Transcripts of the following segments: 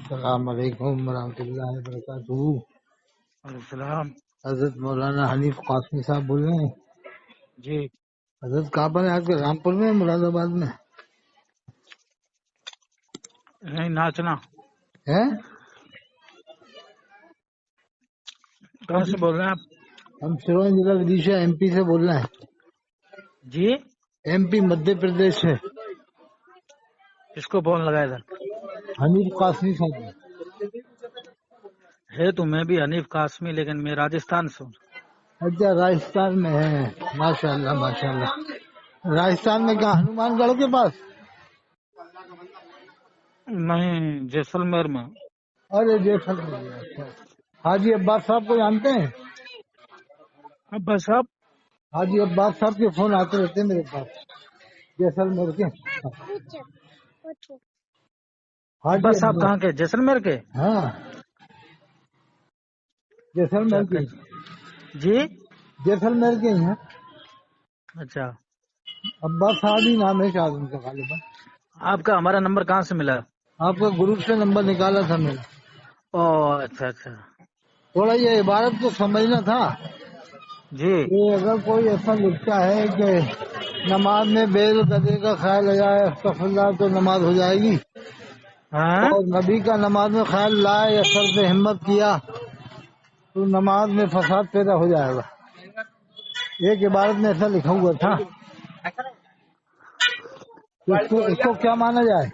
السلام علیکم ورحمۃ اللہ وبرکاتہ۔ وعلیکم السلام۔ حضرت مولانا حنیف قاسمی صاحب بول رہے ہیں؟ جی حضرت کہاں پر ہے آپ کے؟ رامپور میں، مراد آباد میں نہیں ناچنا۔ ہے؟ کہاں سے بول رہے ہیں آپ؟ ہم سروان ضلع ودیشہ ایم پی سے بول رہے ہیں۔ جی ایم پی مدھیہ پردیش سے۔ کس کو فون لگایا تھا؟ حنیف قاسمی صاحب۔ ہے تو میں بھی حنیف قاسمی، لیکن میں راجستھان سے ہوں۔ اچھا، راجستھان میں ہے، ماشاء اللہ ماشاء اللہ۔ راجستھان میں کہاں؟ ہنومان گڑھ کے پاس؟ نہیں، جیسلمیر میں۔ ارے جیسلمیر میں۔ اچھا، حاجی عباس صاحب کو جانتے ہیں؟ عباس صاحب؟ حاجی عباس صاحب کے فون آتے رہتے ہیں میرے پاس، جیسلمیر کے۔ عباس صاحب کہاں کے؟ جیسلمیر کے؟ ہاں، جیسلمیر کے۔ جی جیسلمیر کے ہی ہیں۔ اچھا، عباس صاحب ہی نام ہے شاید ان کا غالباً۔ آپ کا ہمارا نمبر کہاں سے ملا؟ آپ کا گروپ سے نمبر نکالا تھا میں نے۔ او اچھا اچھا، تھوڑا یہ عبارت کو سمجھنا تھا جی کہ اگر کوئی ایسا لکھتا ہے کہ نماز میں بیل گدے کا خیال آ جائے استغفر اللہ تو نماز ہو جائے گی، ہاں اور نبی کا نماز میں خیال لائے یا سر سے ہمت کیا تو نماز میں فساد پیدا ہو جائے گا۔ ایک عبارت میں ایسا لکھا ہوا تھا، اس کو کیا مانا جائے؟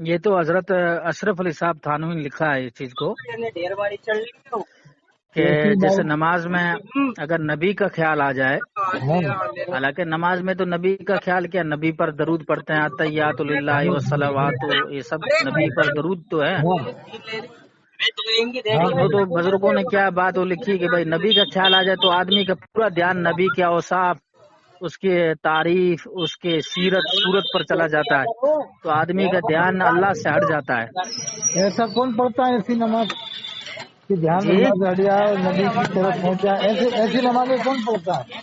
یہ تو حضرت اشرف علی صاحب تھانوی نے لکھا ہے اس چیز کو، کہ جیسے نماز میں اگر نبی کا خیال آ جائے، حالانکہ نماز میں تو نبی کا خیال کیا، نبی پر درود پڑھتے ہیں، تحیات للہ والصلوات، یہ سب نبی پر درود تو ہے۔ لیکن وہ تو بزرگوں نے کیا بات وہ لکھی کہ بھائی نبی کا خیال آ جائے تو آدمی کا پورا دھیان نبی کے اوصاف، اس کی تعریف، اس کے سیرت صورت پر چلا جاتا ہے، تو آدمی کا دھیان اللہ سے ہٹ جاتا ہے۔ ایسا کون پڑھتا ہے ایسی نماز کہ دھیان جی اللہ سے ہٹ جائے اور نبی کی طرف پہنچ جائے؟ ایسی نمازیں کون پڑھتا ہے؟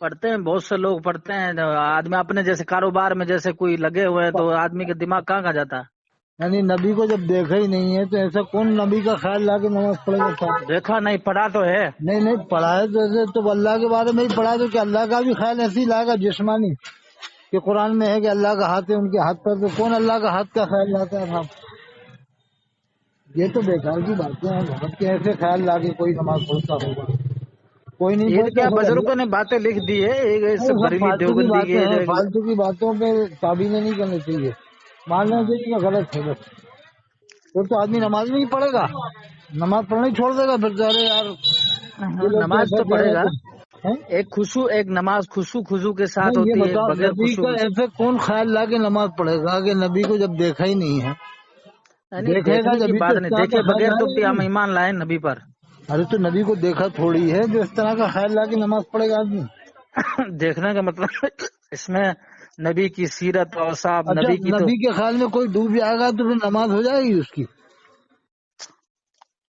پڑھتے ہیں، بہت سے لوگ پڑھتے ہیں۔ آدمی اپنے جیسے کاروبار میں جیسے کوئی لگے ہوئے ہیں تو آدمی کا دماغ کہاں جاتا ہے؟ یعنی نبی کو جب دیکھا ہی نہیں ہے تو ایسا کون نبی کا خیال لا کے نماز پڑھے گا؟ دیکھا نہیں، پڑھا تو ہے۔ نہیں پڑھا ہے تو ایسے تو اللہ کے بارے میں ہی پڑھا ہے، تو کہ اللہ کا بھی خیال ایسے ہی لائے گا جسمانی، کہ قرآن میں ہے کہ اللہ کا ہاتھ ہے ان کے ہاتھ پر، تو کون اللہ کا ہاتھ کا خیال لاتا ہے صاحب؟ یہ تو بیکار کی باتیں ہیں، بھگت کے ایسے خیال لا کے کوئی نماز پڑھتا ہوگا؟ کوئی نہیں یہ پڑھتا کیا سب اللہ۔ بزرگوں نے باتیں لکھ دی ہے، ایک سب بریلی فالتو کی دیوبندی باتیں کے ہیں، فالتو کی باتوں پہ تعبیریں نہیں کرنی چاہیے، ماننا چاہیے کہ غلط ہے بس۔ پھر تو آدمی نماز نہیں پڑھے گا، نماز پڑھنا ہی چھوڑ دے گا، پھر ظاہر یار یہ لوگ نماز ایسا تو کہہ پڑھے رہے گا، تھے۔ ایک نماز خشوع کے ساتھ نہیں، یہ ہوتی ہے، بتاؤ بغیر نبی خشوع کا کے۔ ایسے کون خیال لا کے نماز پڑھے گا کہ نبی کو جب دیکھا ہی نہیں ہے؟ نہیں، دیکھے گا دیکھنے کی جبھی تو بات اس نہیں، طرح کا دیکھے خیال بغیر تو لائے بھی گا ہم نہیں۔ ایمان لائیں نبی پر۔ ارے تو نبی کو دیکھا تھوڑی ہے جو اس طرح کا خیال لا کے نماز پڑھے گا آدمی؟ دیکھنے کا مطلب اس میں نبی کی سیرت اور صاحب اچھا، نبی کی تو نبی کے خیال میں کوئی ڈوب جائے گا تو پھر نماز ہو جائے گی اس کی؟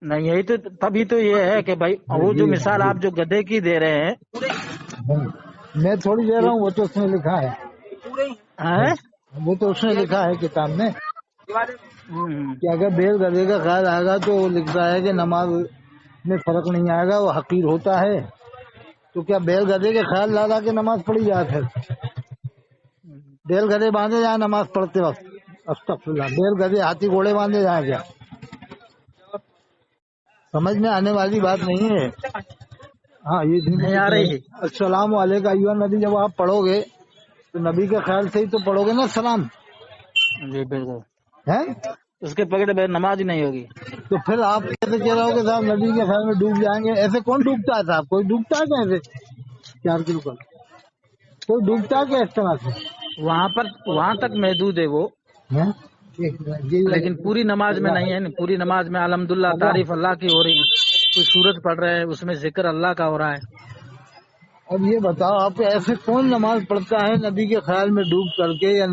نہیں، یہی تو تبھی تو یہ ہے کہ بھائی وہ جو مثال آپ جو گدھے کی دے رہے ہیں، میں تھوڑی دے رہا ہوں، وہ تو اس میں لکھا ہے، وہ تو اس نے لکھا ہے کتاب میں کہ اگر بیل گدھے کا خیال آئے گا تو وہ لکھتا ہے کہ نماز میں فرق نہیں آئے گا، وہ حقیر ہوتا ہے۔ تو کیا بیل گدھے کے خیال لا کے نماز پڑھی جائے؟ پھر بیل گدھے باندھے جائیں نماز پڑھتے وقت؟ استغفر اللہ، بیل گدھے ہاتھی گھوڑے باندھے جائیں کیا؟ سمجھ میں آنے والی بات نہیں ہے۔ ہاں، یہ نہیں آ رہی ہے۔ السلام علیکم ایھا نبی، جب آپ پڑھو گے تو نبی کے خیال سے ہی تو پڑھو گے نا سلام، جی بالکل، ہے؟ اس کے بغیر بغیر نماز ہی نہیں ہوگی۔ تو پھر آپ کیسے کہہ رہے ہو کہ صاحب نبی کے خیال میں ڈوب جائیں گے؟ ایسے کون ڈوبتا ہے صاحب؟ کوئی ڈوبتا ہے کیا ایسے 4 کلو کا؟ کوئی ڈوبتا ہے کیا اس طرح سے؟ وہاں تک محدود ہے وہ، ہیں؟ لیکن پوری نماز میں نہیں ہے۔ پوری نماز میں الحمدللہ تعریف اللہ کی ہو رہی ہے، کوئی سورت پڑھ رہے ہیں اس میں ذکر اللہ کا ہو رہا ہے۔ اب یہ بتاؤ آپ ایسے کون نماز پڑھتا ہے نبی کے خیال میں ڈوب کر کے، یا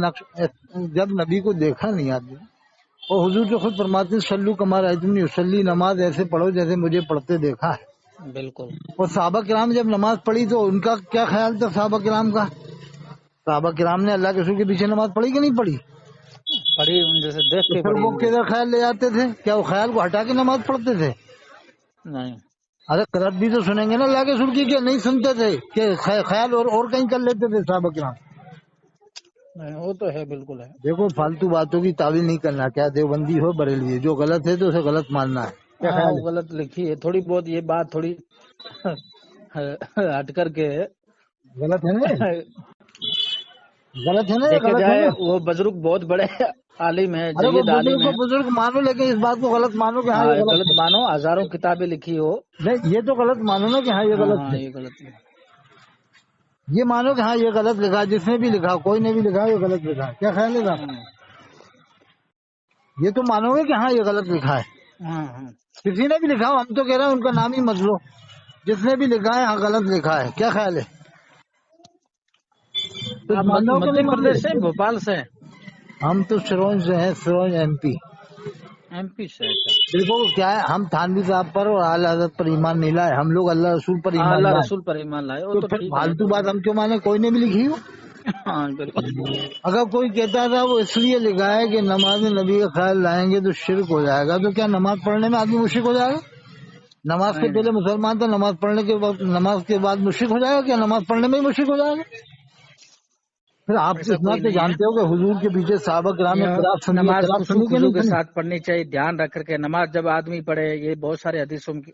جب نبی کو دیکھا نہیں آدمی؟ اور حضور تو خود فرماتے ہیں سلو کما رأیتمونی اصلی، نماز ایسے پڑھو جیسے مجھے پڑھتے دیکھا ہے۔ بالکل. اور صحابہ کرام جب نماز پڑھی تو ان کا کیا خیال تھا؟ صحابہ کرام کا، صحابہ کرام نے اللہ کے رسول کے پیچھے نماز پڑھی کہ نہیں پڑھی؟ پڑھی جیسے دیکھ تو کے پھر پڑھی. وہ کدھر خیال لے آتے تھے؟ کیا وہ خیال کو ہٹا کے نماز پڑھتے تھے؟ نہیں. ارے قرآن بھی تو سنیں گے نا اللہ کے رسول کی، کہ نہیں سنتے تھے کہ خیال اور کہیں کر لیتے تھے صحابہ کرام؟ وہ تو ہے، بالکل ہے. دیکھو فالتو باتوں کی تعویل نہیں کرنا، کیا دیوبندی ہو بریلوی، جو غلط ہے تو اسے غلط ماننا ہے. کیا ہاں خیال وہ غلط لکھی ہے تھوڑی بہت، یہ بات تھوڑی ہٹ کر کے ہے؟ غلط ہے نا، غلط ہے نا، دیکھا غلط ہے جائے. نا. وہ بزرگ بہت بڑے عالم ہے، ارے وہ جید بزرگ عالم کو ہے. بزرگ مانو، لیکن اس بات کو غلط مانو کہ ہاں ہاں یہ غلط غلط ہے. مانو، ہزاروں کتابیں لکھی ہو. نہیں یہ تو غلط مانو نا کہ ہاں یہ غلط ہاں ہے. یہ غلط ہے. یہ مانو کہ ہاں یہ غلط لکھا، جس نے بھی لکھا، کوئی نے بھی لکھا یہ غلط لکھا. کیا خیال ہے صاحب؟ یہ تو مانو گے کہ ہاں یہ غلط لکھا ہے. کسی نے بھی لکھا ہو، ہم تو کہہ رہے ہیں ان کا نام ہی مت لو. جس نے بھی لکھا ہے ہاں غلط لکھا ہے. کیا خیال ہے؟ تو آپ مانو کہ مدھیہ نہیں پردیش سے، مانو؟ بھوپال سے؟ ہم تو شرون سے ہیں، شرون MP. ایم پی سے. اچھا. دیکھو کیا ہے، ہم تھانوی صاحب پر اور اعلی حضرت پر ایمان نہیں لائے، ہم لوگ اللہ رسول پر ایمان اللہ لائے. رسول پر ایمان لائے، وہ تو تو پھر ٹھیک ہے. فالتو بات ہم کیوں مانے؟ کوئی نے بھی لکھی ہو. ہاں بالکل. اگر کوئی کہتا تھا وہ اس لیے لکھا ہے کہ نماز میں نبی کا خیال لائیں گے تو شرک ہو جائے گا، تو کیا نماز پڑھنے میں آدمی مشرک ہو جائے گا؟ نماز سے پہلے مسلمان تھا، نماز پڑھنے کے وقت، نماز کے بعد مشرک ہو جائے گا؟ کیا نماز پڑھنے میں ہی مشرک ہو جائے گا؟ پھر آپ ایسا اس کوئی بات سے نہیں ہے. جانتے ہو کہ حضور کے پیچھے صحابہ کرام نے قرات سنی ہے، نماز قرات سنی کہ خضوع نہیں کے سنی؟ ساتھ پڑھنی چاہیے، دھیان رکھ کر کے. نماز جب آدمی پڑھے، یہ بہت سارے حدیثوں کی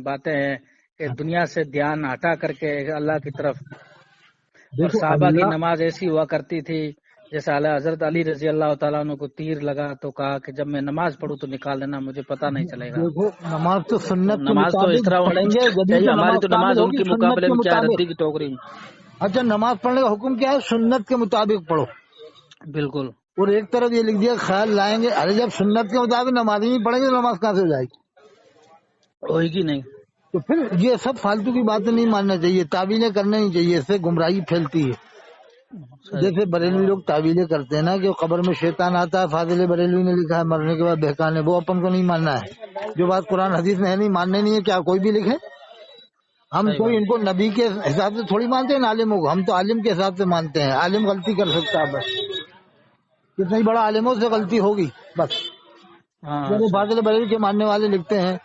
باتیں ہیں کہ دنیا سے دھیان ہٹا کر کے اللہ کی طرف. اور دیکھو صحابہ کی اللہ، نماز ایسی ہوا کرتی تھی، جیسے حضرت علی رضی اللہ تعالیٰ عنہ کو تیر لگا تو کہا کہ جب میں نماز پڑھوں تو نکال لینا، مجھے پتا نہیں چلے گا. دیکھو نماز تو تو سنت کے نماز تو اس مطابق طرح پڑھیں ہونی گے جبھی چاہیے. تو ہماری تو کامل نماز ان ہوگی، کے سنت مقابلے کے میں کیا ہے، مطابق. ردی کی ٹوکری. اچھا نماز پڑھنے کا حکم کیا ہے؟ سنت کے مطابق پڑھو. بالکل. اور ایک طرف یہ لکھ دیا خیال لائیں گے. ارے جب سنت کے مطابق نماز ہی نہیں پڑھیں گے تو نماز کہاں سے ہو جائے گی؟ ہوئے گی نہیں. تو پھر یہ سب فالتو کی باتیں نہیں ماننا چاہیے، تعویلیں کرنا نہیں چاہیے، اس سے گمراہی پھیلتی ہے. صحیح. جیسے بریلوی لوگ تعویلیں کرتے ہیں نا کہ قبر میں شیطان آتا ہے، فاضل بریلوی نے لکھا ہے مرنے کے بعد بہکانے، وہ اپن کو نہیں ماننا ہے. جو بات قرآن حدیث میں ہے نہیں ماننے نہیں ہے، کیا کوئی بھی لکھے؟ ہم صحیح کوئی بات. ان کو نبی کے حساب سے تھوڑی مانتے ہیں، عالموں کو ہم تو عالم کے حساب سے مانتے ہیں. عالم غلطی کر سکتا ہے، بس کتنا ہی بڑا عالموں سے غلطی ہوگی بس. ہاں جب وہ صحیح. فاضل بریلوی کے ماننے والے لکھتے ہیں،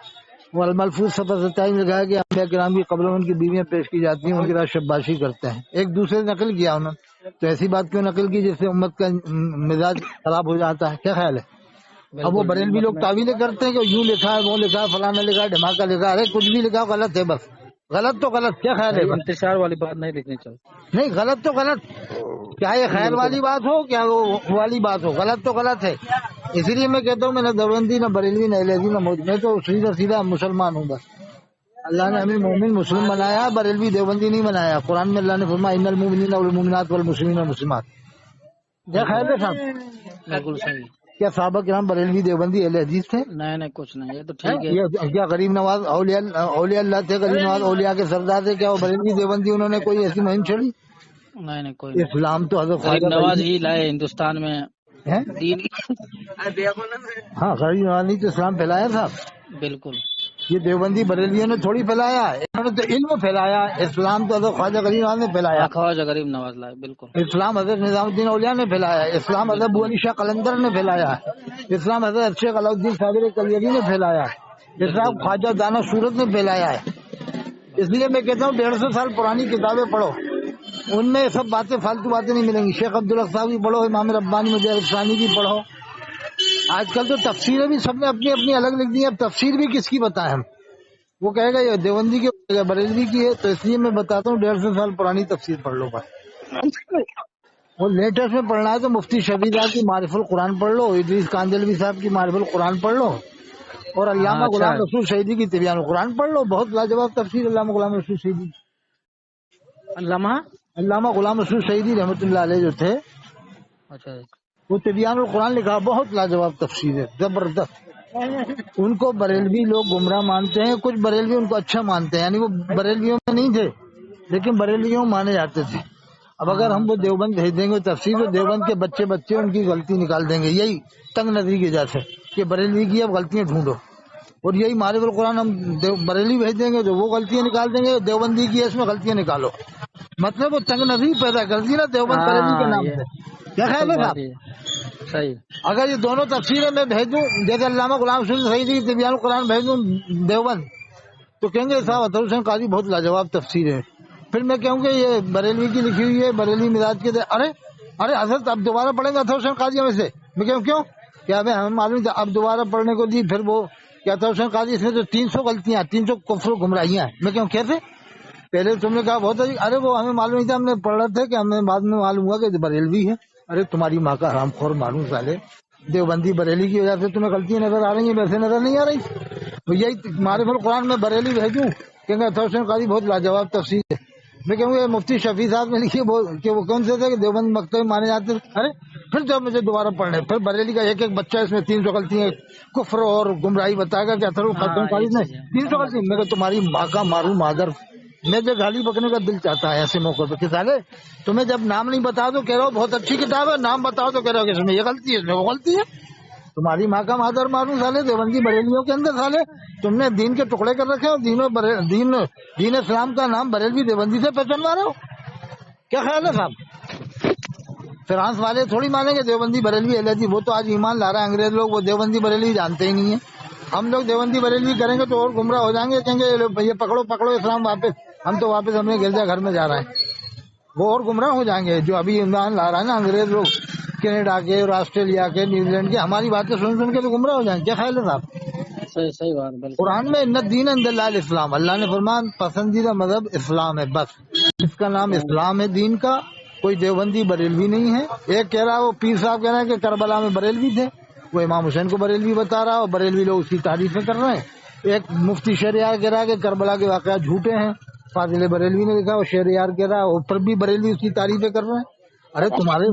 وہ الملفوظ صفحہ 27 میں لکھا ہے کہ انبیاء کرام کی قبروں میں ان کی بیویاں پیش کی جاتی ہیں، ان کی رات شباشی کرتے ہیں. ایک دوسرے سے نقل کیا انہوں نے، تو ایسی بات کیوں نقل کی جس سے امت کا مزاج خراب ہو جاتا ہے؟ کیا خیال ہے؟ اب وہ بالکل. بریلوی امت لوگ میں تعویلیں کرتے ہیں کہ یوں لکھا ہے، وہ لکھا ہے، فلانا لکھا ہے، دھماکہ لکھا ہے. ارے کچھ بھی لکھا غلط ہے، بس غلط تو غلط. کیا خیال ہے؟ صحیح، بس انتشار والی بات نہیں لکھنی چاہیے. نہیں، غلط تو غلط. کیا یہ خیال بالکل. والی بات ہو، کیا وہ والی بات ہو، غلط تو غلط ہے. اسی لیے میں کہتا ہوں میں نہ دیوبندی، نہ بریلوی، نہ اہلوی، نہ مودودی، میں تو سیدھا سیدھا مسلمان ہوں. بس اللہ نے ہمیں مومن مسلم بنایا، بریلوی دیوبندی نہیں بنایا. قرآن میں اللہ نے فرمایا ان المؤمنین والمؤمنات والمسلمین والمسلمات. کیا بالکل. خیال ہے صاحب؟ بالکل صحیح. کیا صحابہ کرام بریلوی دیوبندی اہل حدیث تھے؟ نہیں کچھ نہیں، یہ تو ٹھیک ہے. یہ کیا غریب نواز اولیاء اللہ تھے؟ غریب نواز اولیاء کے سردار تھے؟ کیا وہ بریلوی دیوبندی انہوں نے کوئی ایسی مہم چھڑی؟ نہیں کوئی نہیں. اسلام تو حضرت غریب خواجہ نواز غریب ہی لائے ہندوستان میں ہے. دین. ہاں غریب نواز نے تو اسلام پھیلایا تھا. بالکل. یہ دیوبندی بریلویوں نے تھوڑی پھیلایا، انہوں نے تو علم پھیلایا. اسلام تو حضرت خواجہ غریب نواز نے پھیلایا. خواجہ غریب نواز لائے. بالکل. اسلام حضرت نظام الدین اولیاء نے پھیلایا. اسلام حضرت ابو علی شاہ قلندر نے پھیلایا. اسلام حضرت شیخ علاؤدین صابر کلیری نے پھیلایا. اسلام بالکل. خواجہ دانا سورت نے پھیلایا ہے. اس لیے میں کہتا ہوں 150 سال پرانی کتابیں پڑھو، ان میں سب باتیں فالتو باتیں نہیں ملیں گی. شیخ عبدالحق صاحب کی پڑھو، امام ربانی مجاہد ثانی کی پڑھو. آج کل تو تفسیریں بھی سب نے اپنی اپنی الگ لکھ دی ہیں. اب تفسیر بھی کس کی بتائیں ہم؟ وہ کہے گا یہ دیوبندی کی بریلوی کی ہے، تو اس لیے میں بتاتا ہوں 150 سال پرانی تفسیر پڑھ لو. بس وہ لیٹسٹ میں پڑھنا ہے تو مفتی شفیع صاحب کی معرف القرآن پڑھ لو، ادریس کاندلوی صاحب کی معرف القرآن پڑھ لو، اور ہاں علامہ اچھا غلام ہے. رسول شہیدی کی تبیان القرآن پڑھ لو. بہت لاجواب تفسیر علامہ غلام رسول شہیدی. علامہ غلام رسول شہیدی رحمۃ اللہ علیہ جو تھے، اچھا. وہ تبیان القرآن لکھا، بہت لاجواب تفسیر ہے، زبردست. ان کو بریلوی لوگ گمراہ مانتے ہیں، کچھ بریلوی ان کو اچھا مانتے ہیں، یعنی وہ بریلویوں میں نہیں تھے لیکن بریلویوں مانے جاتے تھے. اب اگر ہم وہ دیوبند بھیج دیں گے تفسیر، تو دیوبند کے بچے ان کی غلطی نکال دیں گے، یہی تنگ نظری کی وجہ سے کہ بریلوی کی اب غلطیاں ڈھونڈو. اور یہی معرف القرآن ہم بریلی بھیج دیں گے تو وہ غلطیاں نکال دیں گے، دیوبندی کی ہے اس میں غلطیاں نکالو، مطلب وہ تنگ نظری پیدا کر دی نا دیوبند بریلی کے نام سے. کیا خیال ہے صاحب؟ صحیح. اگر یہ دونوں تفسیریں میں بھیج دوں، جیسے علامہ غلام رسول سعیدی کی طبیان القرآن بھیج دوں دیوبند، تو کہیں گے صاحب اطہر حسین قاضی بہت لاجواب تفسیر ہے. پھر میں کہوں گے یہ بریلوی کی لکھی ہوئی ہے، بریلوی مزاج کے ارے حضرت اب دوبارہ پڑھیں گے اطہر حسین قاضی میں سے. میں کہوں کیوں؟ کیا ہمیں معلوم تھا اب دوبارہ پڑھنے کو دی. پھر وہ کیا اطہر حسین قاضی اس میں تو 300 غلطیاں، 300 کفر گمراہیاں ہیں. میں کہوں کیسے؟ پہلے تم نے کہا بہت اچھی. ارے وہ ہمیں معلوم نہیں تھا، ہم نے پڑھ رہے تھے کہ ہمیں بعد میں معلوم ہوا کہ بریلوی ہے. ارے تمہاری ماں کا حرام خور معلوم سالے، دیوبندی بریلی کی وجہ سے تمہیں غلطیاں نظر آ رہی ہیں، ویسے نظر نہیں آ رہی. یہی معرف القرآن میں بریلی بھیجوں کہ اطہر حسین قاضی بہت لاجواب تفسیر ہے. میں کہوں گا مفتی شفیع صاحب نے لکھی کہ وہ کون سے تھے کہ دیوبند مکتب مانے جاتے تھے. ارے پھر جب مجھے دوبارہ پڑھنے، پھر بریلی کا ایک ایک بچہ اس میں 300 غلطیاں کفر اور گمراہی بتائے گا کہ اطہر حسین قاضی نے 300 غلطی. میں کہ تمہاری ماں کا ماروں مادر. میں جو گالی بکنے کا دل چاہتا ہے ایسے موقع پہ کہ سالے تمہیں جب نام نہیں بتا دو کہہ رہا ہو بہت اچھی کتاب ہے، نام بتاؤ تو کہہ رہا ہو کہ اس میں یہ غلطی ہے، اس میں وہ غلطی ہے. تمہاری ماں کا مادر معلوم سالے دیوبندی بریلیوں کے اندر سالے تم نے دین کے ٹکڑے کر رکھے ہو. دین اسلام کا نام بریلوی دیوبندی سے پہچانوا رہے ہو. کیا خیال ہے صاحب؟ فرانس والے تھوڑی مانیں گے دیوبندی بریلوی اہل حدیث، وہ تو آج ایمان لا رہا ہے. انگریز لوگ وہ دیوبندی بریلوی جانتے ہی نہیں ہیں. ہم لوگ دیوبندی بریلوی کریں گے تو اور گمراہ ہو جائیں گے، کہیں گے یہ پکڑو اسلام واپس. ہم تو واپس اپنے گرجا گھر میں جا رہے ہیں. وہ اور گمراہ ہو جائیں گے جو ابھی ایمان لا رہا ہے نا انگریز لوگ، کینیڈا کے اور آسٹریلیا کے نیوزی لینڈ کے. ہماری باتیں سن کے تو گمراہ ہو جائیں. کیا خیال ہے صاحب؟ صحیح بات. قرآن میں ان الدین عند اللہ الاسلام، اللہ نے فرمایا پسندیدہ مذہب اسلام ہے، بس اس کا نام اسلام ہے. دین کا کوئی دیوبندی بریلوی نہیں ہے. ایک کہہ رہا وہ پیر صاحب کہہ رہے ہیں کہ کربلا میں بریلوی تھے، وہ امام حسین کو بریلوی بتا رہا اور بریلوی لوگ اس کی تعریفیں کر رہے ہیں. ایک مفتی شہریار کہہ رہا ہے کہ کربلا کے واقعات جھوٹے ہیں، فاضل بریلوی نے لکھا. وہ شہریار کہہ رہا ہے اوپر بھی بریلوی اس کی تعریفیں کر رہے ہیں. ارے تمہارے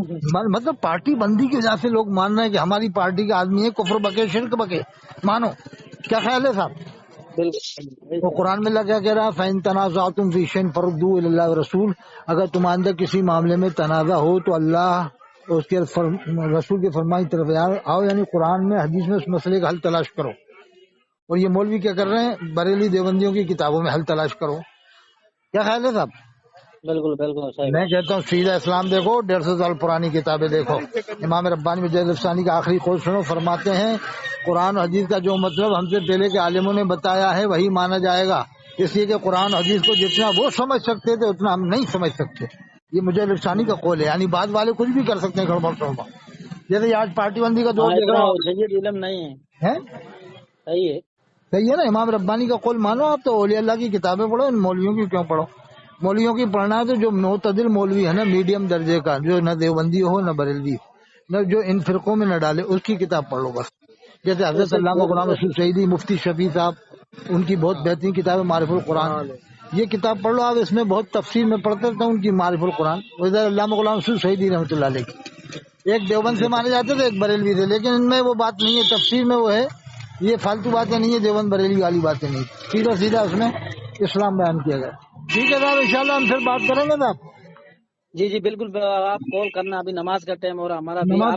مطلب پارٹی بندی کی وجہ سے لوگ مان رہے ہیں کہ ہماری پارٹی کا آدمی ہے، کفر بکے شرک بکے مانو. کیا خیال ہے صاحب؟ وہ قرآن میں اللہ کیا کہہ رہا ہے؟ فَإِن تَنَازَعْتُمْ فِي شَيْءٍ فَرُدُّوهُ إِلَى اللَّهِ وَالرَّسُولِ. اگر تمہارے اندر کسی معاملے میں تنازع ہو تو اللہ اور اس کے رسول کے فرمان کی طرف آؤ، یعنی قرآن میں حدیث میں اس مسئلے کا حل تلاش کرو. اور یہ مولوی کیا کر رہے ہیں؟ بریلی دیوبندیوں کی کتابوں میں حل تلاش کرو. کیا خیال ہے صاحب؟ بالکل. میں کہتا ہوں سیدھا اسلام دیکھو، 150 سال پرانی کتابیں دیکھو. امام ربانی مجدد افسانی کا آخری قول سنو، فرماتے ہیں قرآن و حدیث کا جو مطلب ہم سے پہلے کے عالموں نے بتایا ہے وہی مانا جائے گا، اس لیے کہ قرآن و حدیث کو جتنا وہ سمجھ سکتے تھے اتنا ہم نہیں سمجھ سکتے. یہ مجدد افسانی کا قول ہے. یعنی بعد والے کچھ بھی کر سکتے ہیں گڑبڑ شڑبڑ، جیسے آج پارٹی بندی کا دور دیکھ رہا علم نہیں ہے. صحیح ہے نا؟ امام ربانی کا قول مانو آپ تو اولیاء اللہ کی کتابیں پڑھو، ان مولویوں کی کیوں پڑھو؟ مولویوں کی پڑھنا ہے تو جو معتدل مولوی ہے نا، میڈیم درجے کا، جو نہ دیوبندی ہو نہ بریلوی ہو، نہ جو ان فرقوں میں نہ ڈالے، اس کی کتاب پڑھ لو بس. جیسے حضرت علامہ غلام رسول سعیدی، مفتی شفیع صاحب، ان کی بہت بہترین کتاب ہے معرف القرآن. یہ کتاب پڑھ لو آپ. اس میں بہت تفسیر میں پڑھتا تھا ان کی معرف القرآن. حضرت علامہ غلام رسول سعیدی رحمۃ اللہ علیہ کی ایک دیوبند سے مانے جاتے تھے، ایک بریلوی تھے، لیکن ان میں وہ بات نہیں ہے. تفسیر میں وہ ہے، یہ فالتو باتیں نہیں ہے، دیوبند بریلی والی باتیں نہیں. سیدھا اس میں اسلام بیان کیا گیا. ٹھیک ہے صاحب، انشاءاللہ ہم پھر بات کریں گے صاحب. جی بالکل. آپ کال کرنا، ابھی نماز کا ٹائم اور ہمارا بھی. نماز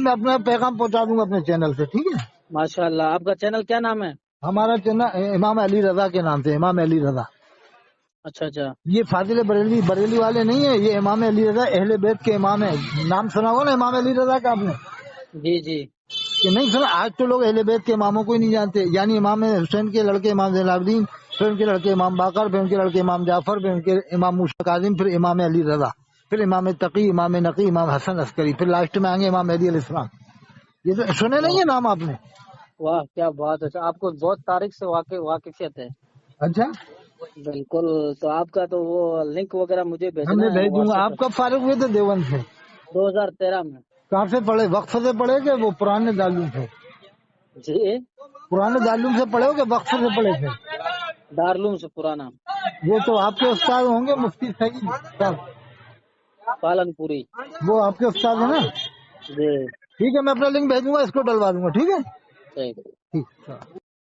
میں اپنا پیغام پہنچا دوں گا اپنے چینل سے. ٹھیک ہے ماشاء اللہ. آپ کا چینل کیا نام ہے؟ ہمارا چینل امام علی رضا کے نام سے، امام علی رضا. اچھا. یہ فاضل بریلی والے نہیں ہے، یہ امام علی رضا اہل بیت کے امام ہے. نام سنا ہوا نا امام علی رضا کا آپ نے؟ جی کہ نہیں سنا؟ آج تو لوگ اہل بیت کے اماموں کو ہی نہیں جانتے. یعنی امام حسین کے لڑکے امام زین العابدین، پھر ان کے لڑکے امام باقر، پھر ان کے لڑکے امام جعفر، پھر ان کے امام موسیٰ کاظم، پھر امام علی رضا، پھر امام تقی، امام نقی، امام حسن عسکری، پھر لاسٹ میں آئیں گے امام مہدی علیہ السلام. یہ تو سنے نہیں ہے نام آپ نے؟ واہ کیا بات ہے. آپ کو بہت تاریخ سے واقفیت ہے. اچھا بالکل. تو آپ کا تو وہ لنک وغیرہ مجھے ہم نے بھیج دوں گا. آپ کب فارغ ہوئے تھے دیوبند سے؟ 2013 میں. کہاں سے پڑھے؟ وقف سے پڑھے کہ وہ پرانے دارالعلوم سے؟ جی پرانے دارالعلوم سے پڑھے ہو کہ وقف سے پڑھے تھے؟ دارالعلوم سے پرانا. وہ تو آپ کے استاد ہوں گے مفتی سعید صاحب پالن پوری. وہ آپ کے استاد ہیں نا؟ جی ٹھیک ہے، میں اپنا لنک بھیجوں گا، اس کو ڈلوا دوں گا. ٹھیک ہے ٹھیک.